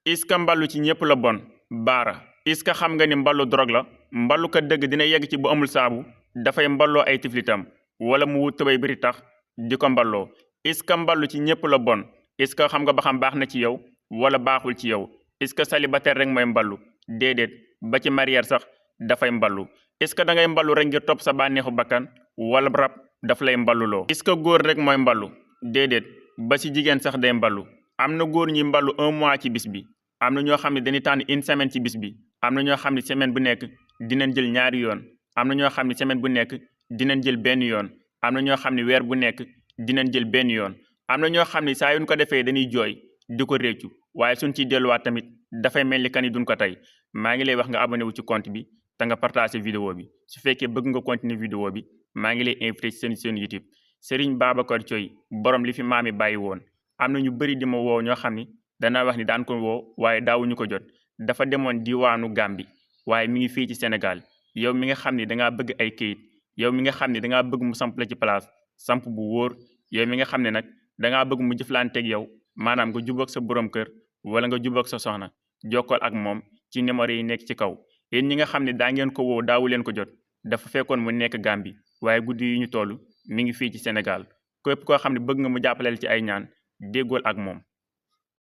est-ce que mballu ci ñëpp la bon baara est-ce que xam nga ni mballu drogue la mballu ka dëgg dina yegg ci bu amul saabu dafay mballoo ay tiflitam wala mu wut tubay biri tax di ko mballoo est-ce que mballu ci ñëpp la bon est-ce que xam nga ba xam baax na ci yow wala baaxul ci yow est-ce que célibataire rek mooy mballu déedéet ba ci marière sax dafay mballu est-ce que da ngay mballu rek ngir topp sa bànneexu bakkan wala rab daf lay mballuloo est-ce que góor rek mooy mballu déedéet ba ci jigéen sax day mballu am na góor ñi mballu 1 mois ci bis bi am na ñoo xam ne dañuy tànn 1 semaine ci bis bi am na ñoo xam ne semaine bu nekk dinañ jël 2 yoon am na ñoo xam ne semaine bu nekk dinañ jël 1 yoon am na ñoo xam ne weer bu nekk dinañ jël 1 yoon am na ñoo xam ne saa yuñ ko defee dañuy jooy di ko réccu waaye suñ ciy delluwaat tamit dafay mel ni kan yi duñ ko tey maa ngi lay wax nga abonné wu ci compte bi te nga partagé vidéo bi su fekkee bëgg nga continuer vidéo bi maa ngi lay invité ci seen YouTube Serigne Babacar Thioye borom li fi maami bàyyi woon am na ñu bëri di ma woo ñoo xam ni dana wax ni daan ko woo waaye daawuñu ko jot dafa demoon diwaanu Gambie waaye mi ngi fii ci Sénégal yow mi nga xam ni dangaa bëgg ay kayit yow mi nga xam ne dangaa bëgg mu samp la ci place samp bu wóor yow mi nga xam ne nag dangaa bëgg mu jëflanteeg yow maanaam nga jubóog sa borom kër wala nga jubóog sa soxna jokkool ak moom ci numéro yi nekk ci kaw yéen ñi nga xam ne daa ngeen ko woo daawu leen ko jot dafa fekkoon mu nekk Gambie waaye guddi yi ñu toll mi ngi fii ci Sénégal képp koo xam ne bëgg nga mu jàppaleel ci ay ñaan déggool ak moom